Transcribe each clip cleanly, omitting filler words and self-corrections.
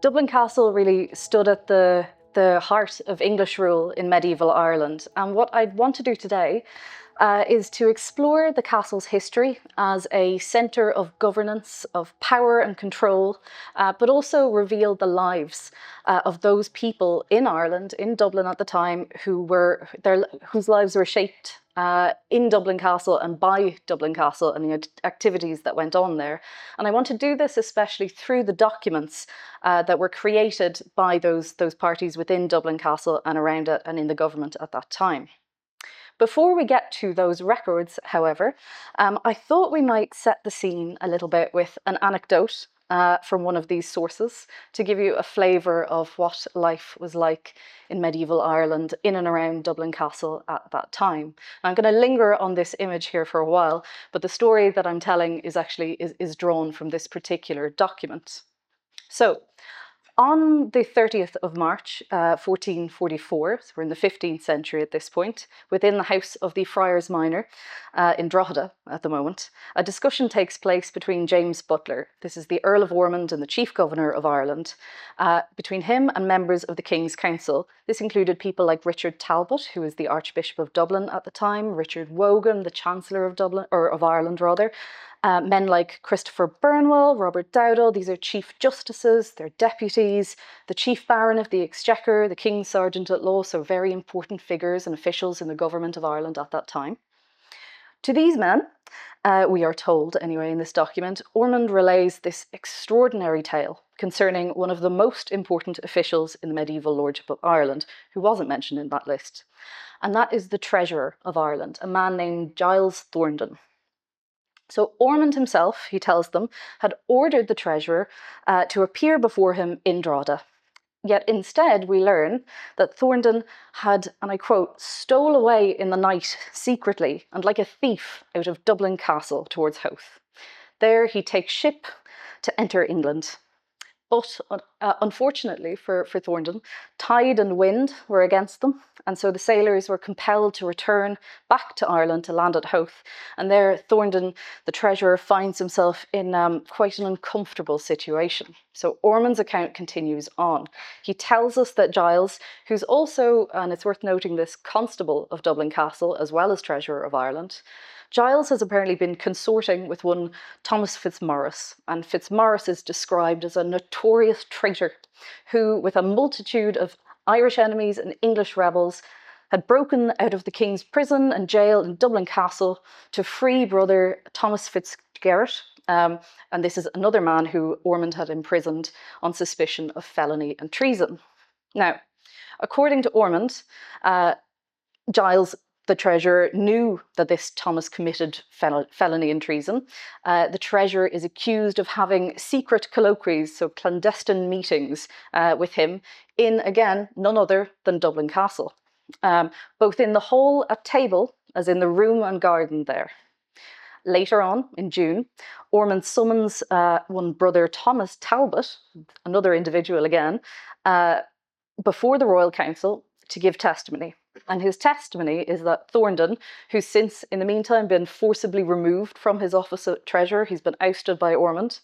Dublin Castle really stood at the heart of English rule in medieval Ireland. And what I'd want to do today is to explore the castle's history as a centre of governance, of power and control, but also reveal the lives of those people in Ireland, in Dublin at the time, whose lives were shaped in Dublin Castle and by Dublin Castle and the activities that went on there. And I want to do this especially through the documents that were created by those parties within Dublin Castle and around it and in the government at that time. Before we get to those records, however, I thought we might set the scene a little bit with an anecdote from one of these sources to give you a flavour of what life was like in medieval Ireland in and around Dublin Castle at that time. I'm going to linger on this image here for a while, but the story that I'm telling is actually drawn from this particular document. So, on the 30th of March, 1444, so we're in the 15th century at this point, within the house of the Friars Minor in Drogheda at the moment, a discussion takes place between James Butler, this is the Earl of Ormond and the Chief Governor of Ireland, between him and members of the King's Council. This included people like Richard Talbot, who was the Archbishop of Dublin at the time, Richard Wogan, the Chancellor of Dublin, or of Ireland rather, men like Christopher Burnwell, Robert Dowdall, these are Chief Justices, they're deputies, the Chief Baron of the Exchequer, the King's Sergeant at Law, so very important figures and officials in the government of Ireland at that time. To these men, we are told anyway in this document, Ormond relays this extraordinary tale concerning one of the most important officials in the medieval lordship of Ireland, who wasn't mentioned in that list. And that is the Treasurer of Ireland, a man named Giles Thorndon. So Ormond himself, he tells them, had ordered the treasurer to appear before him in Drogheda. Yet instead we learn that Thorndon had, and I quote, stole away in the night secretly and like a thief out of Dublin Castle towards Howth. There he takes ship to enter England. But unfortunately for Thorndon, tide and wind were against them, and so the sailors were compelled to return back to Ireland to land at Howth. And there Thorndon, the treasurer, finds himself in quite an uncomfortable situation. So Ormond's account continues on. He tells us that Giles, who's also, and it's worth noting this, constable of Dublin Castle as well as treasurer of Ireland, Giles has apparently been consorting with one Thomas Fitzmaurice, and Fitzmaurice is described as a notorious traitor who, with a multitude of Irish enemies and English rebels, had broken out of the King's prison and jail in Dublin Castle to free brother Thomas Fitzgerald, and this is another man who Ormond had imprisoned on suspicion of felony and treason. Now, according to Ormond, Giles, the treasurer, knew that this Thomas committed felony and treason. The treasurer is accused of having secret colloquies, so clandestine meetings with him in, again, none other than Dublin Castle, both in the hall at table as in the room and garden there. Later on, in June, Ormond summons one brother Thomas Talbot, another individual again, before the Royal Council to give testimony. And his testimony is that Thorndon, who's since, in the meantime, been forcibly removed from his office of treasurer, he's been ousted by Ormond,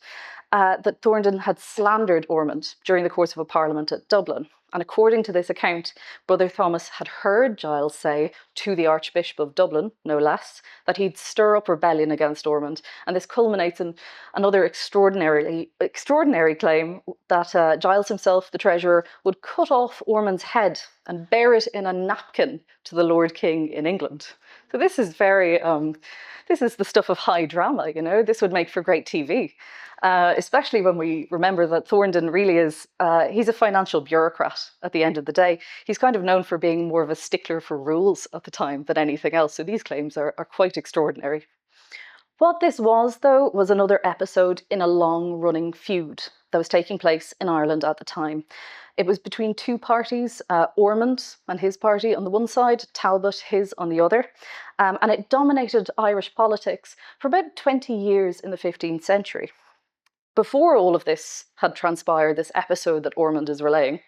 that Thorndon had slandered Ormond during the course of a parliament at Dublin. And according to this account, Brother Thomas had heard Giles say to the Archbishop of Dublin, no less, that he'd stir up rebellion against Ormond. And this culminates in another extraordinary claim that Giles himself, the treasurer, would cut off Ormond's head and bear it in a napkin to the Lord King in England. So this is this is the stuff of high drama, you know. This would make for great TV. Especially when we remember that Thorndon really is, he's a financial bureaucrat at the end of the day. He's kind of known for being more of a stickler for rules at the time than anything else, so these claims are quite extraordinary. What this was, though, was another episode in a long-running feud that was taking place in Ireland at the time. It was between two parties, Ormond and his party on the one side, Talbot, his on the other, and it dominated Irish politics for about 20 years in the 15th century. Before all of this had transpired, this episode that Ormond is relaying,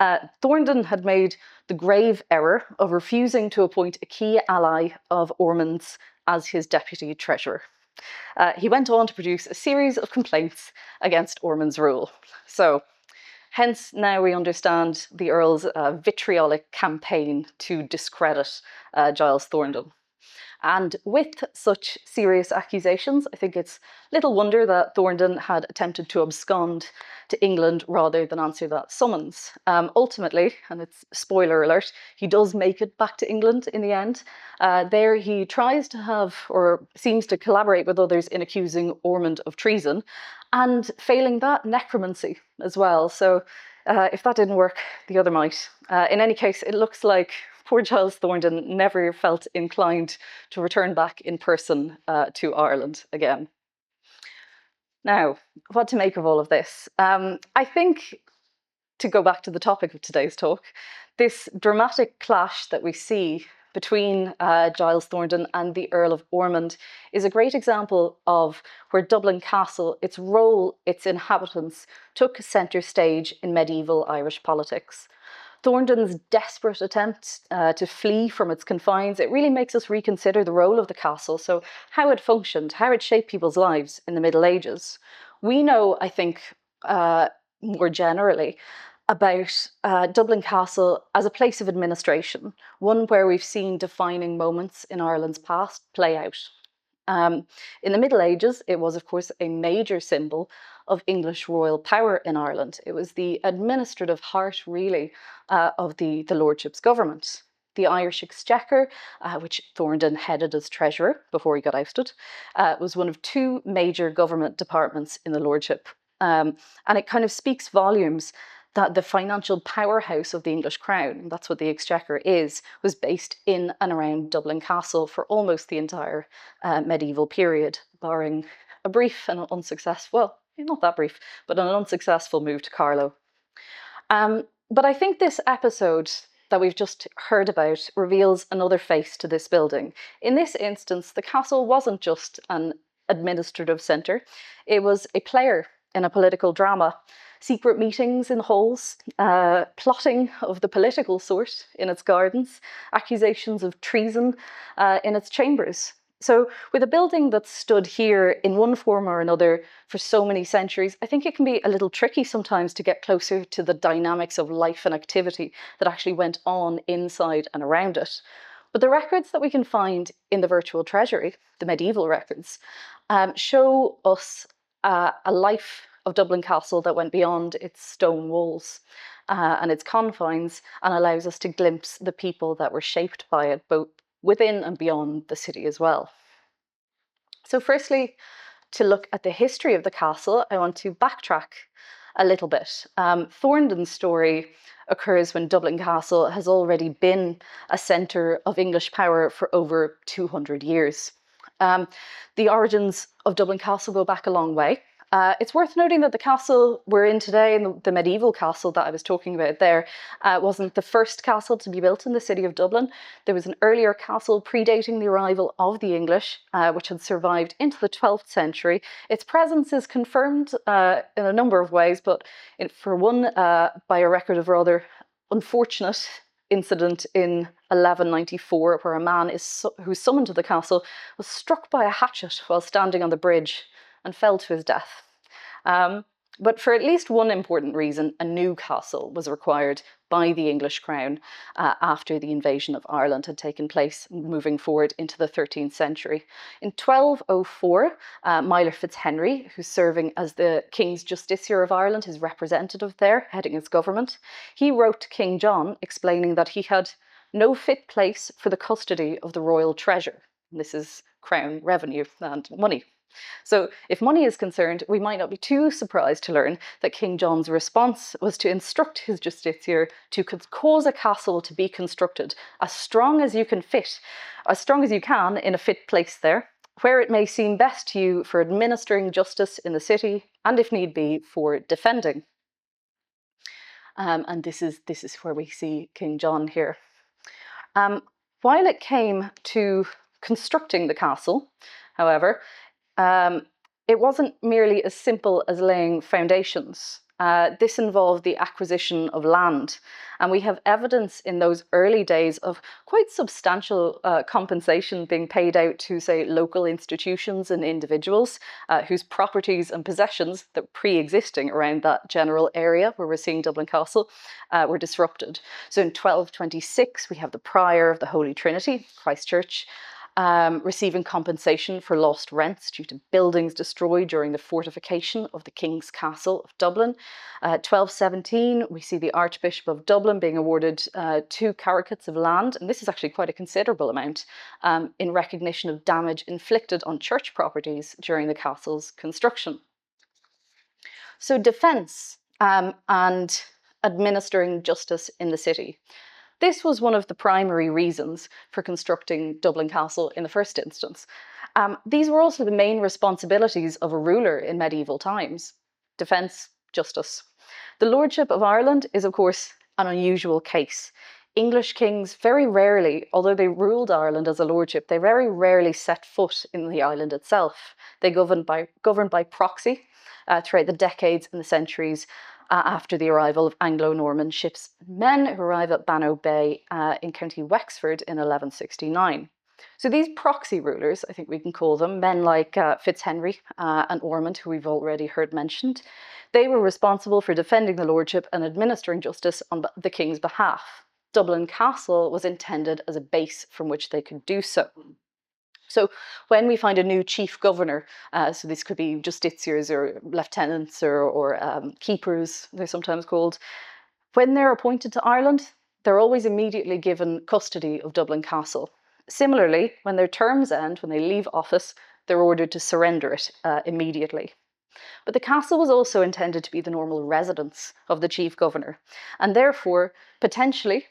Thorndon had made the grave error of refusing to appoint a key ally of Ormond's as his deputy treasurer. He went on to produce a series of complaints against Ormond's rule. So, Hence, now we understand the Earl's vitriolic campaign to discredit Giles Thornton. And with such serious accusations, I think it's little wonder that Thornton had attempted to abscond to England rather than answer that summons. Ultimately, and it's spoiler alert, he does make it back to England in the end. There he tries to have, or seems to collaborate with others in accusing Ormond of treason, and failing that, necromancy as well. So if that didn't work, the other might. In any case, it looks like poor Giles Thornton never felt inclined to return back in person to Ireland again. Now, what to make of all of this? I think, to go back to the topic of today's talk, this dramatic clash that we see between Giles Thornton and the Earl of Ormond is a great example of where Dublin Castle, its role, its inhabitants, took centre stage in medieval Irish politics. Thornton's desperate attempt to flee from its confines, it really makes us reconsider the role of the castle, so how it functioned, how it shaped people's lives in the Middle Ages. We know, I think, more generally, about Dublin Castle as a place of administration, one where we've seen defining moments in Ireland's past play out. In the Middle Ages, it was, of course, a major symbol of English royal power in Ireland. It was the administrative heart, really, of the Lordship's government. The Irish Exchequer, which Thornton headed as treasurer before he got ousted, was one of two major government departments in the Lordship. And it kind of speaks volumes that the financial powerhouse of the English crown, that's what the Exchequer is, was based in and around Dublin Castle for almost the entire medieval period, barring a brief and unsuccessful, well, not that brief, but an unsuccessful move to Carlow. But I think this episode that we've just heard about reveals another face to this building. In this instance, the castle wasn't just an administrative centre, it was a player in a political drama. Secret meetings in halls, plotting of the political sort in its gardens, accusations of treason in its chambers. So with a building that's stood here in one form or another for so many centuries, I think it can be a little tricky sometimes to get closer to the dynamics of life and activity that actually went on inside and around it. But the records that we can find in the virtual treasury, the medieval records, show us a life of Dublin Castle that went beyond its stone walls and its confines, and allows us to glimpse the people that were shaped by it, both within and beyond the city as well. So firstly, to look at the history of the castle, I want to backtrack a little bit. Thornton's story occurs when Dublin Castle has already been a centre of English power for over 200 years. The origins of Dublin Castle go back a long way. It's worth noting that the castle we're in today, and the medieval castle that I was talking about there, wasn't the first castle to be built in the city of Dublin. There was an earlier castle predating the arrival of the English, which had survived into the 12th century. Its presence is confirmed in a number of ways, but for one, by a record of rather unfortunate incident in 1194, where a man who was summoned to the castle was struck by a hatchet while standing on the bridge and fell to his death. But for at least one important reason, a new castle was required by the English crown after the invasion of Ireland had taken place, moving forward into the 13th century. In 1204, Meiler Fitzhenry, who's serving as the King's Justiciar of Ireland, his representative there, heading his government, he wrote to King John explaining that he had no fit place for the custody of the royal treasure. This is crown revenue and money. So if money is concerned, we might not be too surprised to learn that King John's response was to instruct his justiciar to cause a castle to be constructed as strong as you can in a fit place there, where it may seem best to you for administering justice in the city, and if need be, for defending. And this is where we see King John here. While it came to constructing the castle, however, it wasn't merely as simple as laying foundations. This involved the acquisition of land, and we have evidence in those early days of quite substantial compensation being paid out to, say, local institutions and individuals whose properties and possessions that were pre-existing around that general area where we're seeing Dublin Castle were disrupted. So in 1226, we have the Prior of the Holy Trinity, Christchurch, receiving compensation for lost rents due to buildings destroyed during the fortification of the King's Castle of Dublin. 1217, we see the Archbishop of Dublin being awarded 2 carucates of land, and this is actually quite a considerable amount, in recognition of damage inflicted on church properties during the castle's construction. So defence and administering justice in the city. This was one of the primary reasons for constructing Dublin Castle in the first instance. These were also the main responsibilities of a ruler in medieval times: defence, justice. The Lordship of Ireland is, of course, an unusual case. English kings very rarely, although they ruled Ireland as a lordship, they very rarely set foot in the island itself. They governed by proxy throughout the decades and the centuries after the arrival of Anglo-Norman ships and men who arrived at Bannow Bay in County Wexford in 1169. So these proxy rulers, I think we can call them, men like Fitzhenry and Ormond, who we've already heard mentioned, they were responsible for defending the lordship and administering justice on the king's behalf. Dublin Castle was intended as a base from which they could do so. So when we find a new chief governor, so this could be justiciars or lieutenants or keepers, they're sometimes called, when they're appointed to Ireland, they're always immediately given custody of Dublin Castle. Similarly, when their terms end, when they leave office, they're ordered to surrender it immediately. But the castle was also intended to be the normal residence of the chief governor, and therefore, potentially,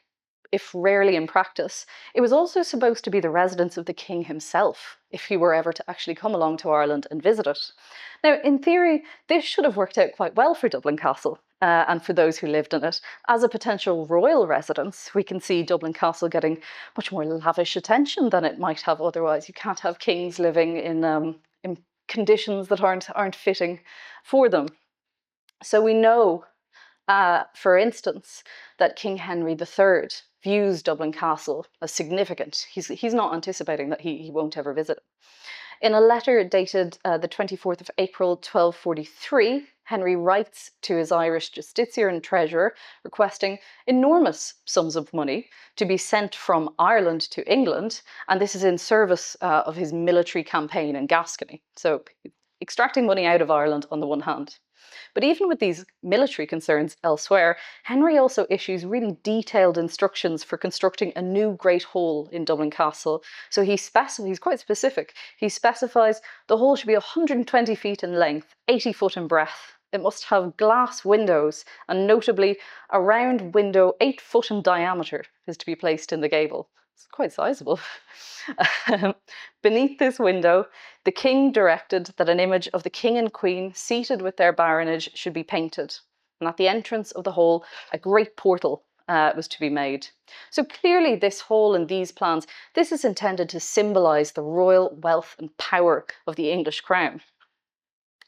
if rarely in practice, it was also supposed to be the residence of the king himself, if he were ever to actually come along to Ireland and visit it. Now, in theory, this should have worked out quite well for Dublin Castle and for those who lived in it. As a potential royal residence, we can see Dublin Castle getting much more lavish attention than it might have otherwise. You can't have kings living in conditions that aren't fitting for them. So we know, for instance, that King Henry III views Dublin Castle as significant. He's not anticipating that he won't ever visit it. In a letter dated the 24th of April 1243, Henry writes to his Irish justiciar and treasurer requesting enormous sums of money to be sent from Ireland to England, and this is in service of his military campaign in Gascony. So extracting money out of Ireland on the one hand. But even with these military concerns elsewhere, Henry also issues really detailed instructions for constructing a new Great Hall in Dublin Castle. So he's quite specific. He specifies the hall should be 120 feet in length, 80 foot in breadth. It must have glass windows, and notably a round window 8 foot in diameter is to be placed in the gable. It's quite sizable. Beneath this window, the king directed that an image of the king and queen seated with their baronage should be painted. And at the entrance of the hall, a great portal was to be made. So clearly this hall and these plans, this is intended to symbolise the royal wealth and power of the English crown.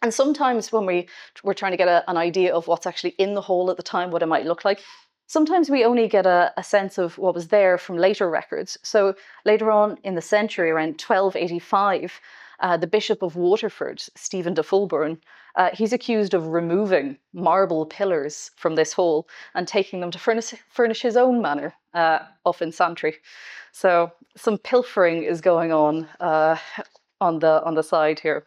And sometimes when we're trying to get an idea of what's actually in the hall at the time, what it might look like, sometimes we only get a sense of what was there from later records. So later on in the century, around 1285, the Bishop of Waterford, Stephen de Fulbourn, he's accused of removing marble pillars from this hall and taking them to furnish his own manor off in Santry. So some pilfering is going on the side here.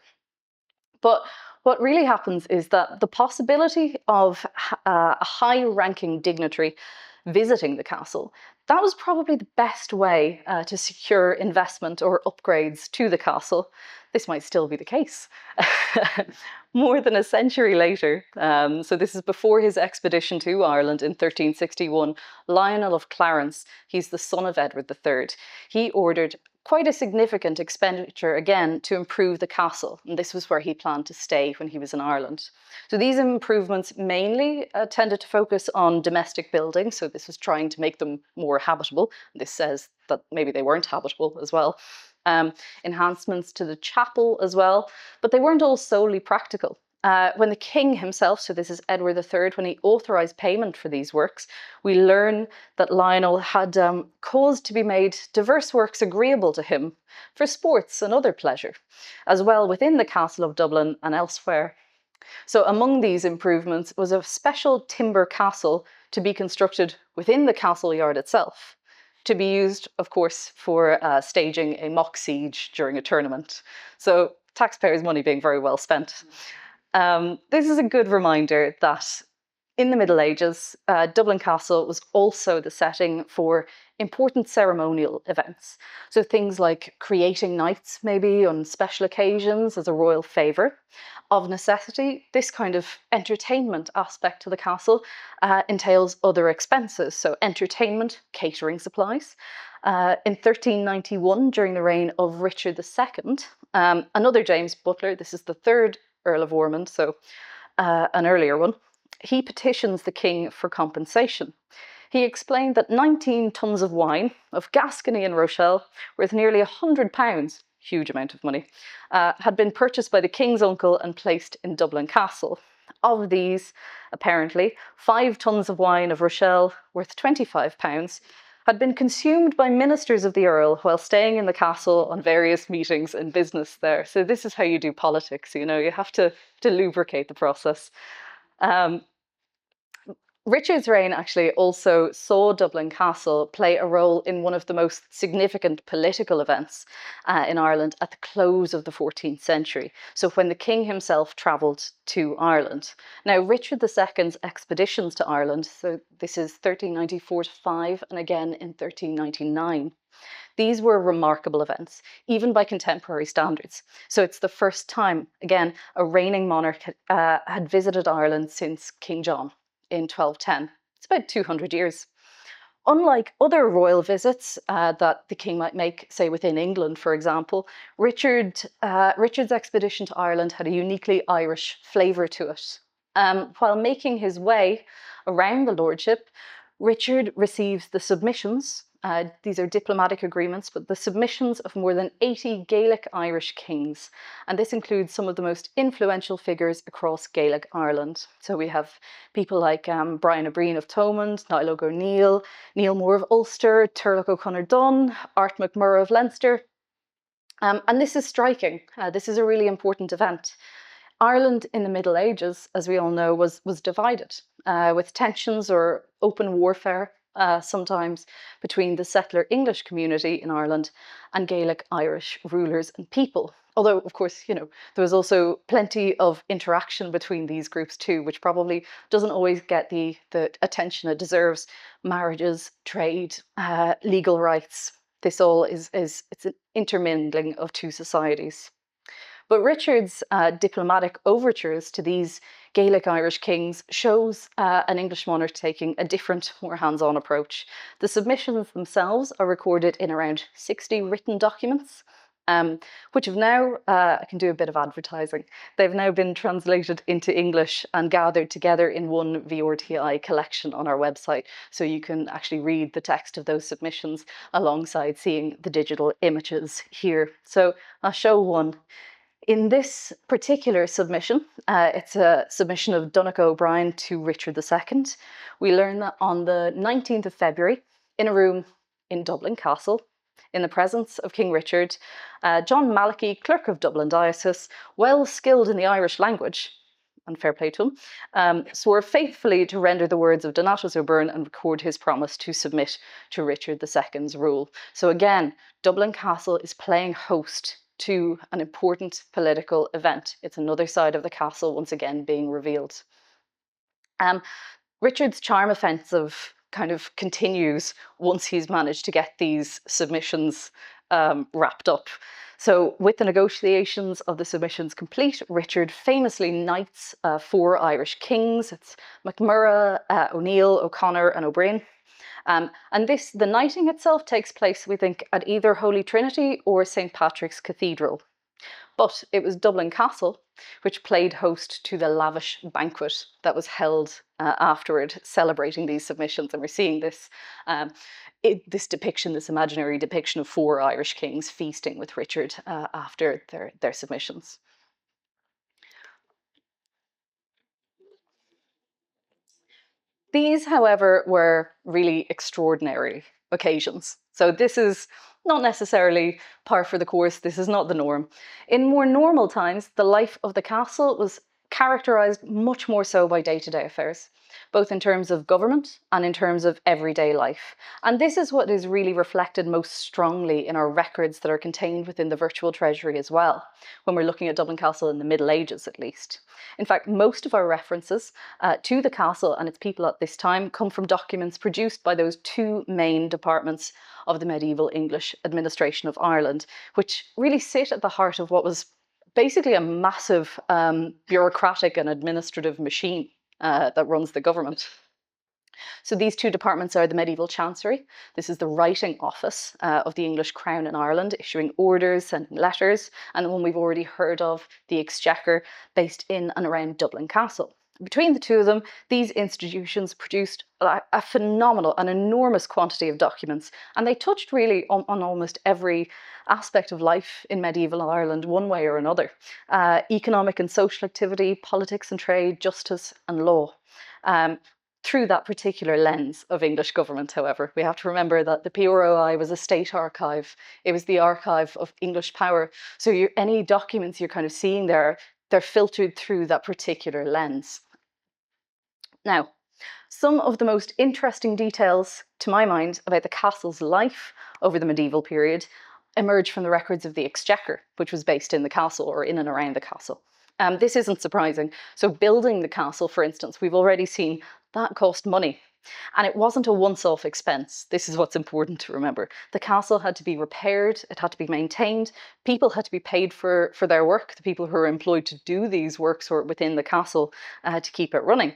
But what really happens is that the possibility of a high-ranking dignitary visiting the castle, that was probably the best way to secure investment or upgrades to the castle. This might still be the case. More than a century later, so this is before his expedition to Ireland in 1361, Lionel of Clarence, he's the son of Edward III, he ordered quite a significant expenditure again to improve the castle, and this was where he planned to stay when he was in Ireland. So these improvements mainly tended to focus on domestic buildings, so this was trying to make them more habitable. This says that maybe they weren't habitable as well. Enhancements to the chapel as well, but they weren't all solely practical. When the king himself, so this is Edward III, when he authorised payment for these works, we learn that Lionel had caused to be made diverse works agreeable to him for sports and other pleasure, as well within the castle of Dublin and elsewhere. So among these improvements was a special timber castle to be constructed within the castle yard itself, to be used, of course, for staging a mock siege during a tournament. So taxpayers' money being very well spent. This is a good reminder that in the Middle Ages, Dublin Castle was also the setting for important ceremonial events. So things like creating knights, maybe on special occasions as a royal favour. Of necessity, this kind of entertainment aspect to the castle entails other expenses, so entertainment, catering supplies. In 1391, during the reign of Richard II, another James Butler, this is the third Earl of Ormond, so an earlier one, he petitions the king for compensation. He explained that 19 tons of wine of Gascony and Rochelle, worth nearly £100, huge amount of money, had been purchased by the king's uncle and placed in Dublin Castle. Of these, apparently, 5 tons of wine of Rochelle, worth £25, had been consumed by ministers of the Earl while staying in the castle on various meetings and business there. So this is how you do politics, you know, you have to lubricate the process. Richard's reign actually also saw Dublin Castle play a role in one of the most significant political events in Ireland at the close of the 14th century. So when the king himself travelled to Ireland. Now, Richard II's expeditions to Ireland, so this is 1394 to 5 and again in 1399. These were remarkable events, even by contemporary standards. So it's the first time, again, a reigning monarch had visited Ireland since King John in 1210. It's about 200 years. Unlike other royal visits that the king might make, say within England, for example, Richard's expedition to Ireland had a uniquely Irish flavour to it. While making his way around the lordship, Richard receives the submissions, these are diplomatic agreements, but the submissions of more than 80 Gaelic Irish kings. And this includes some of the most influential figures across Gaelic Ireland. So we have people like Brian O'Brien of Thomond, Niall O'Neill, Neil Moore of Ulster, Turlough O'Connor Dunn, Art McMurrough of Leinster. And this is striking. This is a really important event. Ireland in the Middle Ages, as we all know, was divided with tensions or open warfare sometimes between the settler English community in Ireland and Gaelic Irish rulers and people. Although, of course, you know, there was also plenty of interaction between these groups too, which probably doesn't always get the attention it deserves. Marriages, trade, legal rights. This all it's an intermingling of two societies. But Richard's diplomatic overtures to these Gaelic Irish kings shows an English monarch taking a different, more hands-on approach. The submissions themselves are recorded in around 60 written documents, which have now, I can do a bit of advertising, they've now been translated into English and gathered together in one VRTI collection on our website. So you can actually read the text of those submissions alongside seeing the digital images here. So I'll show one. In this particular submission, it's a submission of Donnacha O'Brien to Richard II. We learn that on the 19th of February, in a room in Dublin Castle, in the presence of King Richard, John Malachy, clerk of Dublin Diocese, well skilled in the Irish language, and fair play to him, swore faithfully to render the words of Donatus O'Byrne and record his promise to submit to Richard II's rule. So again, Dublin Castle is playing host to an important political event. It's another side of the castle once again being revealed. Richard's charm offensive kind of continues once he's managed to get these submissions wrapped up. So with the negotiations of the submissions complete, Richard famously knights 4 Irish kings. It's McMurrough, O'Neill, O'Connor and O'Brien. And the knighting itself takes place, we think, at either Holy Trinity or St. Patrick's Cathedral. But it was Dublin Castle which played host to the lavish banquet that was held afterward, celebrating these submissions. And we're seeing this, this depiction, this imaginary depiction of 4 Irish kings feasting with Richard after their submissions. These, however, were really extraordinary occasions. So this is not necessarily par for the course. This is not the norm. In more normal times, the life of the castle was characterized much more so by day-to-day affairs, both in terms of government and in terms of everyday life. And this is what is really reflected most strongly in our records that are contained within the virtual treasury as well, when we're looking at Dublin Castle in the Middle Ages at least. In fact, most of our references to the castle and its people at this time come from documents produced by those two main departments of the medieval English administration of Ireland, which really sit at the heart of what was basically a massive bureaucratic and administrative machine that runs the government. So these two departments are the medieval chancery. This is the writing office of the English Crown in Ireland, issuing orders, sending letters, and the one we've already heard of, the exchequer, based in and around Dublin Castle. Between the two of them, these institutions produced a phenomenal, an enormous quantity of documents, and they touched really on almost every aspect of life in medieval Ireland, one way or another. Economic and social activity, politics and trade, justice and law. Through that particular lens of English government, however. We have to remember that the PROI was a state archive. It was the archive of English power. So any documents you're kind of seeing there, they're filtered through that particular lens. Now, some of the most interesting details, to my mind, about the castle's life over the medieval period emerge from the records of the exchequer, which was based in the castle or in and around the castle. This isn't surprising. So building the castle, for instance, we've already seen that cost money. And it wasn't a once-off expense. This is what's important to remember. The castle had to be repaired, it had to be maintained, people had to be paid for their work, the people who were employed to do these works or within the castle to keep it running.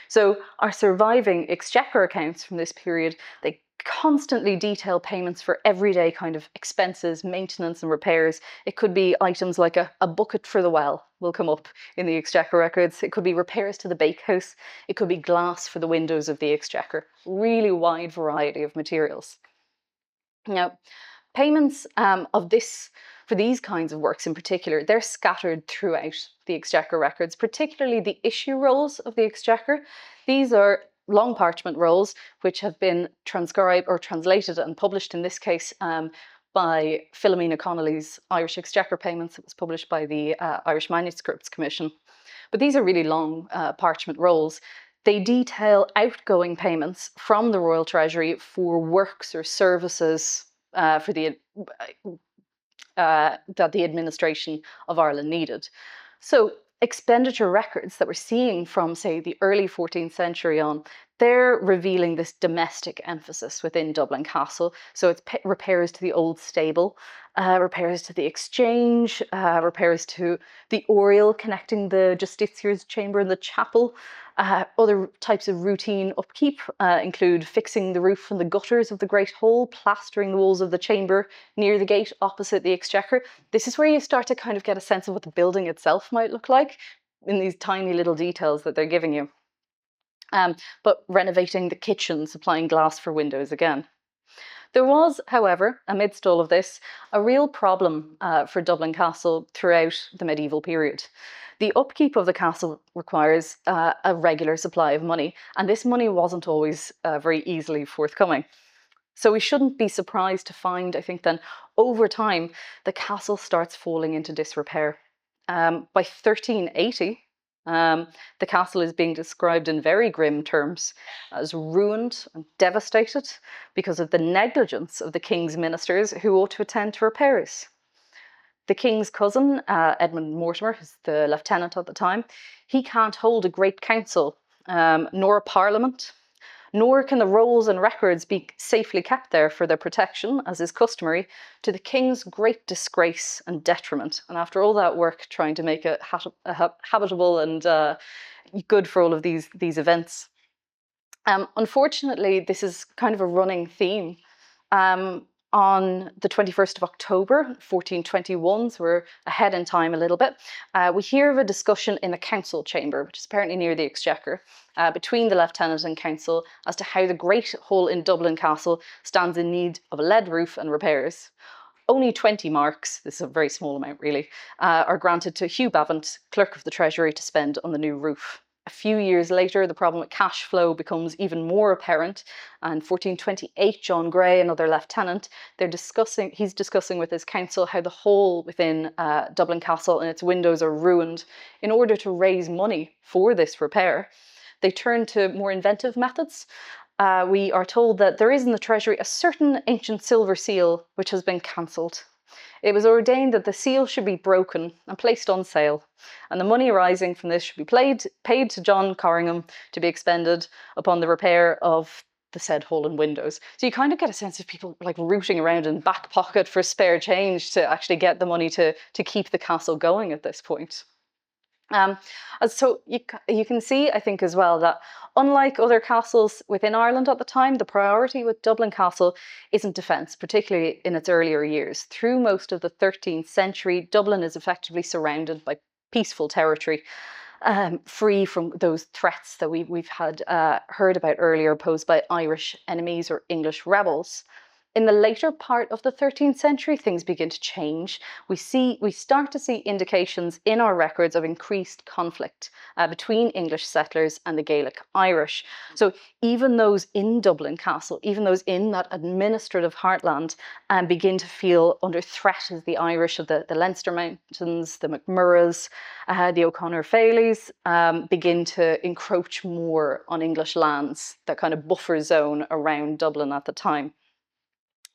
So our surviving exchequer accounts from this period, they constantly detail payments for everyday kind of expenses, maintenance and repairs. It could be items like a bucket for the well will come up in the exchequer records. It could be repairs to the bakehouse. It could be glass for the windows of the exchequer. Really wide variety of materials. Now, payments for these kinds of works in particular, they're scattered throughout the exchequer records, particularly the issue rolls of the exchequer. These are long parchment rolls which have been transcribed or translated and published in this case by Philomena Connolly's Irish Exchequer Payments. It was published by the Irish Manuscripts Commission. But these are really long parchment rolls. They detail outgoing payments from the Royal Treasury for works or services that the administration of Ireland needed. So expenditure records that we're seeing from, say, the early 14th century on, they're revealing this domestic emphasis within Dublin Castle. So it's repairs to the old stable, repairs to the exchange, repairs to the oriel connecting the justiciar's chamber and the chapel. Other types of routine upkeep include fixing the roof and the gutters of the Great Hall, plastering the walls of the chamber near the gate opposite the exchequer. This is where you start to kind of get a sense of what the building itself might look like in these tiny little details that they're giving you. But renovating the kitchen, supplying glass for windows again. There was, however, amidst all of this, a real problem for Dublin Castle throughout the medieval period. The upkeep of the castle requires a regular supply of money, and this money wasn't always very easily forthcoming. So we shouldn't be surprised to find, I think then, over time, the castle starts falling into disrepair. By 1380, the castle is being described in very grim terms as ruined and devastated because of the negligence of the king's ministers who ought to attend to repairs. The king's cousin, Edmund Mortimer, who's the lieutenant at the time, he can't hold a great council, nor a parliament, nor can the rolls and records be safely kept there for their protection, as is customary, to the king's great disgrace and detriment. And after all that work trying to make it habitable and good for all of these events. Unfortunately, this is kind of a running theme. On the 21st of October, 1421, so we're ahead in time a little bit, we hear of a discussion in the council chamber, which is apparently near the exchequer, between the lieutenant and council as to how the Great Hall in Dublin Castle stands in need of a lead roof and repairs. Only 20 marks, this is a very small amount really, are granted to Hugh Bavant, Clerk of the Treasury, to spend on the new roof. A few years later, the problem with cash flow becomes even more apparent. And 1428, John Gray, another lieutenant, he's discussing with his council how the hall within Dublin Castle and its windows are ruined. In order to raise money for this repair, they turn to more inventive methods. We are told that there is in the treasury a certain ancient silver seal which has been cancelled. It was ordained that the seal should be broken and placed on sale, and the money arising from this should be paid to John Corringham to be expended upon the repair of the said hall and windows. So you kind of get a sense of people like rooting around in back pocket for spare change to actually get the money to keep the castle going at this point. So you can see, I think, as well, that unlike other castles within Ireland at the time, the priority with Dublin Castle isn't defence, particularly in its earlier years. Through most of the 13th century, Dublin is effectively surrounded by peaceful territory, free from those threats that we've had heard about earlier, posed by Irish enemies or English rebels. In the later part of the 13th century, things begin to change. We start to see indications in our records of increased conflict between English settlers and the Gaelic Irish. So even those in Dublin Castle, even those in that administrative heartland, begin to feel under threat as the Irish of the Leinster Mountains, the McMurroghs, the O'Connor Failies begin to encroach more on English lands, that kind of buffer zone around Dublin at the time.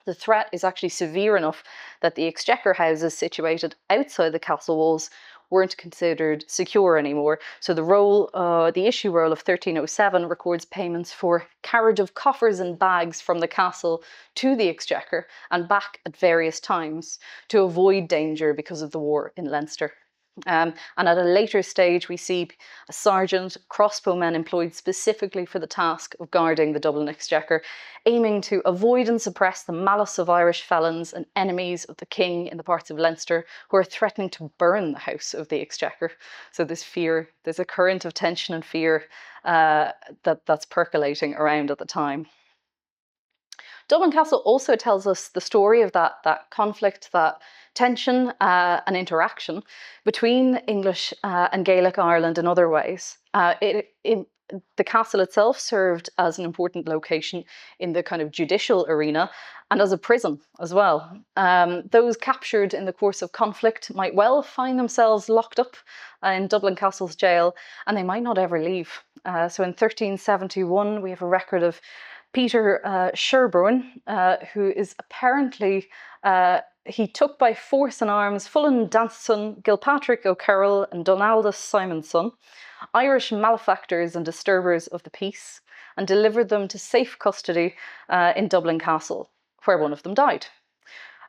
The threat is actually severe enough that the exchequer houses situated outside the castle walls weren't considered secure anymore. So the issue roll of 1307 records payments for carriage of coffers and bags from the castle to the exchequer and back at various times to avoid danger because of the war in Leinster. And at a later stage, we see a sergeant, crossbowmen employed specifically for the task of guarding the Dublin Exchequer, aiming to avoid and suppress the malice of Irish felons and enemies of the king in the parts of Leinster who are threatening to burn the house of the Exchequer. So there's a current of tension and fear that's percolating around at the time. Dublin Castle also tells us the story of that conflict, that tension and interaction between English and Gaelic Ireland in other ways. The castle itself served as an important location in the kind of judicial arena and as a prison as well. Those captured in the course of conflict might well find themselves locked up in Dublin Castle's jail, and they might not ever leave. So in 1371, we have a record of Peter Sherburne, who is apparently, he took by force and arms Fullan Danson, Gilpatrick O'Carroll and Donaldus Simonson, Irish malefactors and disturbers of the peace, and delivered them to safe custody in Dublin Castle, where one of them died.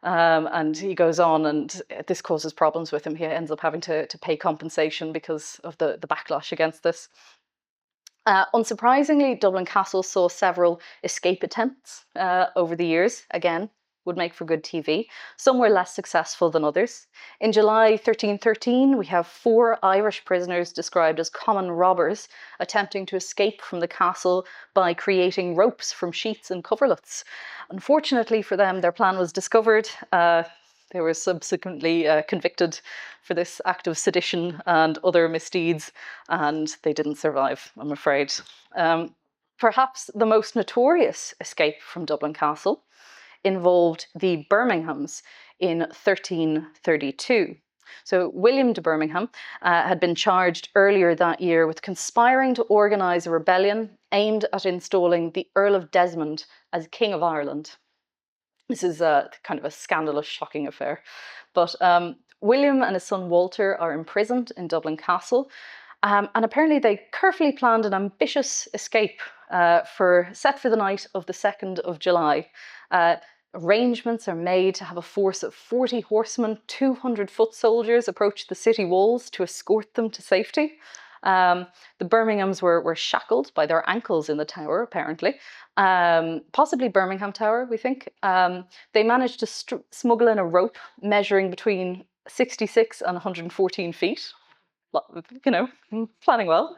And he goes on, and this causes problems with him. He ends up having to pay compensation because of the backlash against this. Unsurprisingly, Dublin Castle saw several escape attempts over the years. Again, would make for good TV. Some were less successful than others. In July 1313, we have 4 Irish prisoners described as common robbers attempting to escape from the castle by creating ropes from sheets and coverlets. Unfortunately for them, their plan was discovered. They were subsequently convicted for this act of sedition and other misdeeds, and they didn't survive, I'm afraid. Perhaps the most notorious escape from Dublin Castle involved the Birminghams in 1332. So William de Birmingham had been charged earlier that year with conspiring to organise a rebellion aimed at installing the Earl of Desmond as King of Ireland. This is kind of a scandalous, shocking affair. But William and his son Walter are imprisoned in Dublin Castle, and apparently they carefully planned an ambitious escape set for the night of the 2nd of July. Arrangements are made to have a force of 40 horsemen, 200 foot soldiers approach the city walls to escort them to safety. The Birminghams were shackled by their ankles in the tower, apparently. Possibly Birmingham Tower, we think. They managed to smuggle in a rope measuring between 66 and 114 feet. You know, planning well.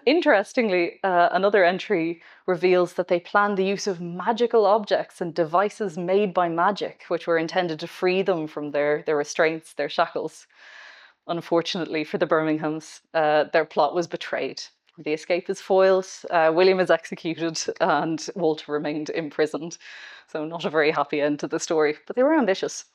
Interestingly, another entry reveals that they planned the use of magical objects and devices made by magic, which were intended to free them from their restraints, their shackles. unfortunately for the Birminghams, their plot was betrayed. The escape is foiled, William is executed, and Walter remained imprisoned. So not a very happy end to the story, but they were ambitious.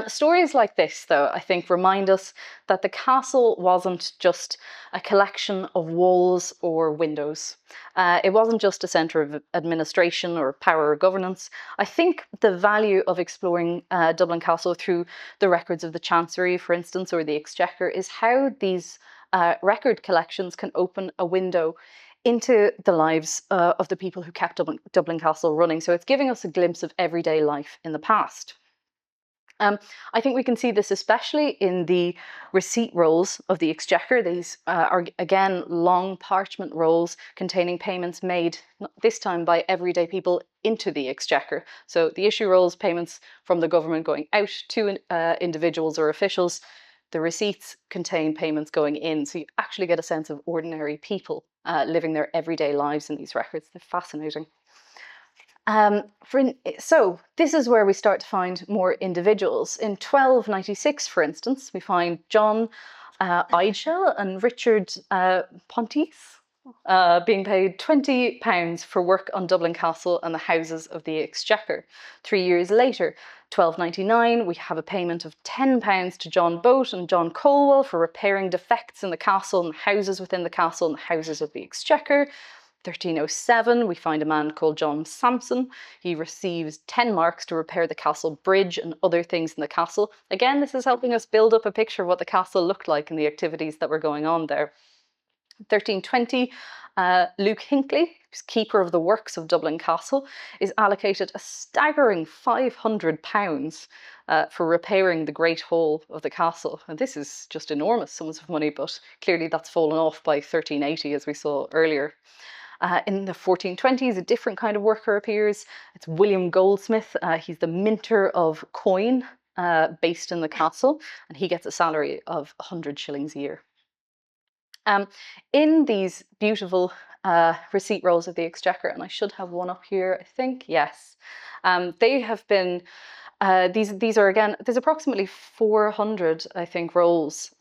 Stories like this, though, I think remind us that the castle wasn't just a collection of walls or windows. It wasn't just a centre of administration or power or governance. I think the value of exploring Dublin Castle through the records of the Chancery, for instance, or the Exchequer, is how these record collections can open a window into the lives of the people who kept Dublin Castle running. So it's giving us a glimpse of everyday life in the past. I think we can see this especially in the receipt rolls of the Exchequer. These are, again, long parchment rolls containing payments made, this time by everyday people, into the Exchequer. So the issue rolls, payments from the government going out to individuals or officials. The receipts contain payments going in. So you actually get a sense of ordinary people living their everyday lives in these records. They're fascinating. So this is where we start to find more individuals. In 1296, for instance, we find John Eidshell and Richard Pontice being paid £20 for work on Dublin Castle and the houses of the Exchequer. 3 years later, 1299, we have a payment of £10 to John Boat and John Colwell for repairing defects in the castle and houses within the castle and the houses of the Exchequer. 1307, we find a man called John Sampson. He receives 10 marks to repair the castle bridge and other things in the castle. Again, this is helping us build up a picture of what the castle looked like and the activities that were going on there. 1320, Luke Hinckley, who's keeper of the works of Dublin Castle, is allocated a staggering £500 for repairing the Great Hall of the castle. And this is just enormous sums of money, but clearly that's fallen off by 1380, as we saw earlier. In the 1420s, a different kind of worker appears. It's William Goldsmith. He's the minter of coin based in the castle, and he gets a salary of 100 shillings a year. In these beautiful receipt rolls of the Exchequer, and I should have one up here, I think, yes. They have been, these are, again, there's approximately 400, I think, rolls.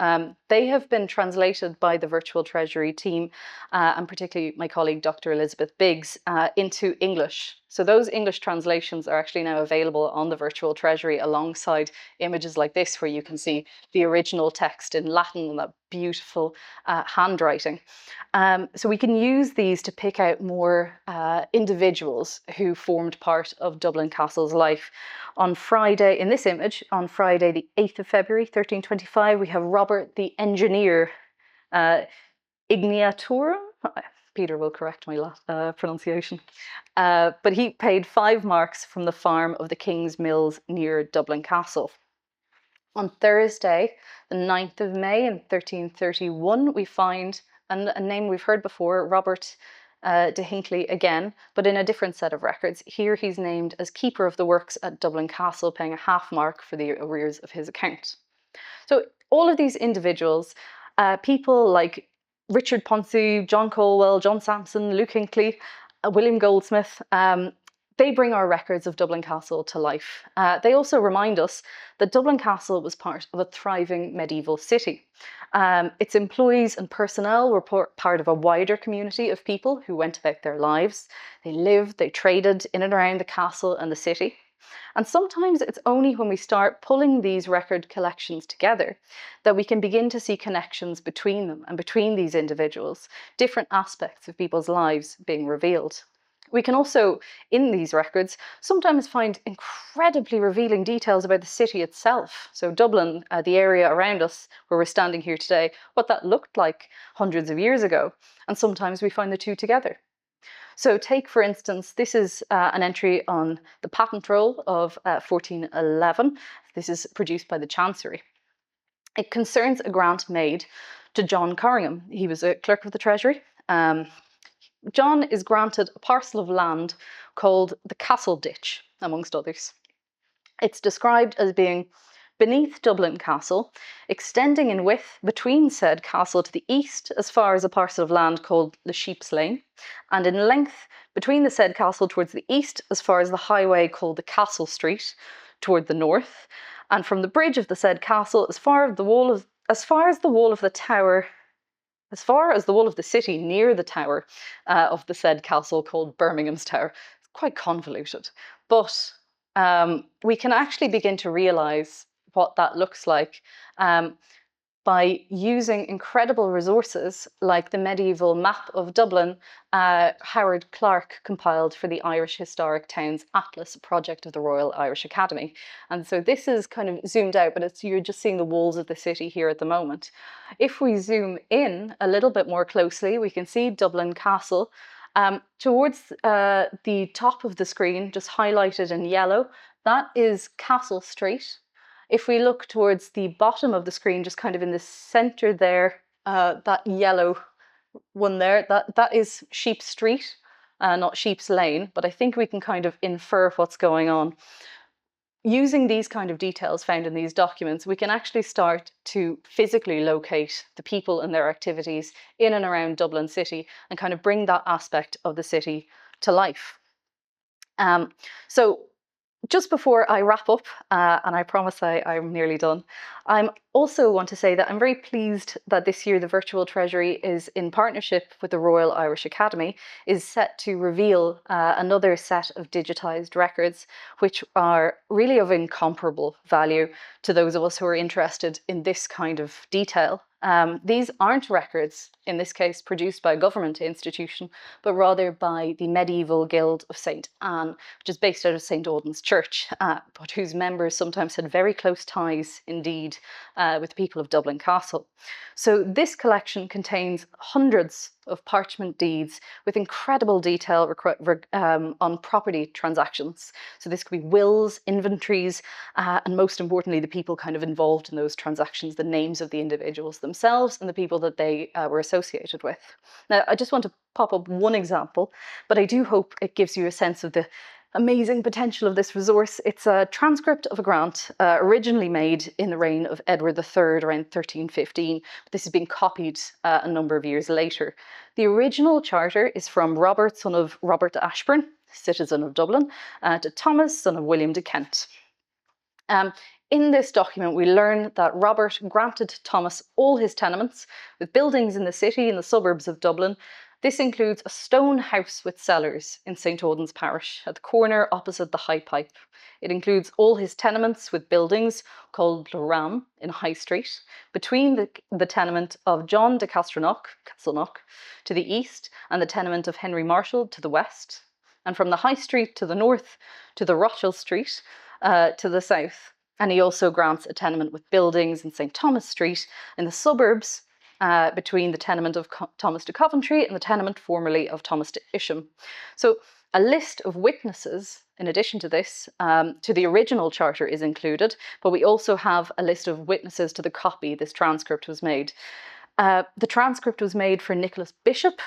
They have been translated by the Virtual Treasury team, and particularly my colleague, Dr. Elizabeth Biggs, into English. So those English translations are actually now available on the Virtual Treasury alongside images like this, where you can see the original text in Latin and that beautiful handwriting. So we can use these to pick out more individuals who formed part of Dublin Castle's life. On Friday, in this image, on Friday the 8th of February 1325, we have Robert the engineer, Igniatura. Peter will correct my pronunciation. But he paid 5 marks from the farm of the King's Mills near Dublin Castle. On Thursday, the 9th of May in 1331, we find a name we've heard before, Robert de Hinckley again, but in a different set of records. Here he's named as keeper of the works at Dublin Castle, paying a half mark for the arrears of his account. So all of these individuals, people like Richard Ponce, John Colwell, John Sampson, Luke Hinckley, William Goldsmith, they bring our records of Dublin Castle to life. They also remind us that Dublin Castle was part of a thriving medieval city. Its employees and personnel were part of a wider community of people who went about their lives. They lived, they traded in and around the castle and the city. And sometimes it's only when we start pulling these record collections together that we can begin to see connections between them and between these individuals, different aspects of people's lives being revealed. We can also, in these records, sometimes find incredibly revealing details about the city itself. So Dublin, the area around us where we're standing here today, what that looked like hundreds of years ago. And sometimes we find the two together. So take, for instance, this is an entry on the patent roll of 1411. This is produced by the Chancery. It concerns a grant made to John Corringham. He was a clerk of the Treasury. John is granted a parcel of land called the Castle Ditch, amongst others. It's described as being beneath Dublin Castle, extending in width between said castle to the east as far as a parcel of land called the Sheep's Lane, and in length between the said castle towards the east as far as the highway called the Castle Street toward the north, and from the bridge of the said castle as far as the wall of the city near the tower of the said castle called Birmingham's Tower. It's quite convoluted, but we can actually begin to realise what that looks like by using incredible resources like the medieval map of Dublin Howard Clarke compiled for the Irish Historic Towns Atlas project of the Royal Irish Academy. And so this is kind of zoomed out, but you're just seeing the walls of the city here at the moment. If we zoom in a little bit more closely, we can see Dublin Castle. Towards the top of the screen, just highlighted in yellow, that is Castle Street. If we look towards the bottom of the screen, just kind of in the center there, that yellow one there, that is Sheep Street, not Sheep's Lane, but I think we can kind of infer what's going on. Using these kind of details found in these documents, we can actually start to physically locate the people and their activities in and around Dublin City and kind of bring that aspect of the city to life. So just before I wrap up, and I promise I'm nearly done, I also want to say that I'm very pleased that this year the Virtual Treasury is in partnership with the Royal Irish Academy, is set to reveal another set of digitised records, which are really of incomparable value to those of us who are interested in this kind of detail. These aren't records, in this case, produced by a government institution, but rather by the Medieval Guild of St. Anne, which is based out of St. Alban's Church, but whose members sometimes had very close ties indeed with the people of Dublin Castle. So this collection contains hundreds of parchment deeds with incredible detail on property transactions. So this could be wills, inventories, and most importantly, the people kind of involved in those transactions, the names of the individuals themselves and the people that they were associated with. Now, I just want to pop up one example, but I do hope it gives you a sense of the amazing potential of this resource. It's a transcript of a grant originally made in the reign of Edward III around 1315. But this has been copied a number of years later. The original charter is from Robert, son of Robert Ashburn, citizen of Dublin, to Thomas, son of William de Kent. In this document, we learn that Robert granted Thomas all his tenements with buildings in the city and the suburbs of Dublin. This includes a stone house with cellars in St. Auden's parish at the corner opposite the High Pipe. It includes all his tenements with buildings called Le Ram in High Street, between the tenement of John de Castleknock to the east and the tenement of Henry Marshall to the west, and from the High Street to the north to the Rochelle Street to the south. And he also grants a tenement with buildings in St. Thomas Street in the suburbs between the tenement of Thomas de Coventry and the tenement formerly of Thomas de Isham. So a list of witnesses, in addition to this, to the original charter is included, but we also have a list of witnesses to the copy this transcript was made. The transcript was made for Nicholas Bishop.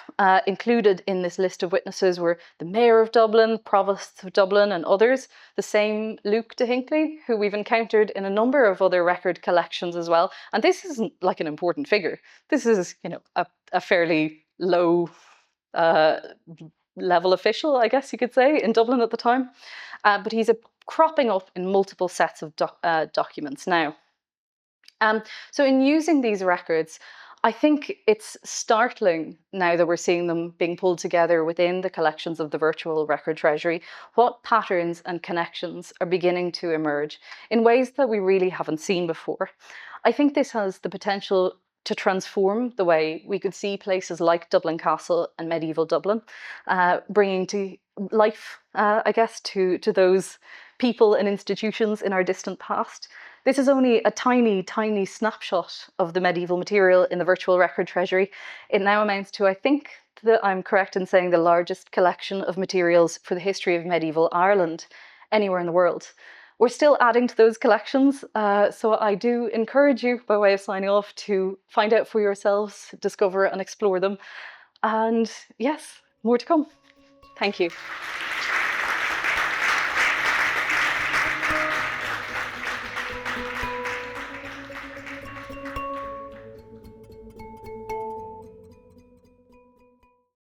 Included in this list of witnesses were the Mayor of Dublin, Provosts of Dublin, and others. The same Luke de Hinckley, who we've encountered in a number of other record collections as well. And this isn't like an important figure. This is, a fairly low level official, I guess you could say, in Dublin at the time. But he's cropping up in multiple sets of documents now. So in using these records, I think it's startling now that we're seeing them being pulled together within the collections of the Virtual Record Treasury, what patterns and connections are beginning to emerge in ways that we really haven't seen before. I think this has the potential to transform the way we could see places like Dublin Castle and medieval Dublin, bringing to life, I guess, to those people and institutions in our distant past. This is only a tiny, tiny snapshot of the medieval material in the Virtual Record Treasury. It now amounts to, I think that I'm correct in saying, the largest collection of materials for the history of medieval Ireland anywhere in the world. We're still adding to those collections, so I do encourage you, by way of signing off, to find out for yourselves, discover and explore them. And yes, more to come. Thank you.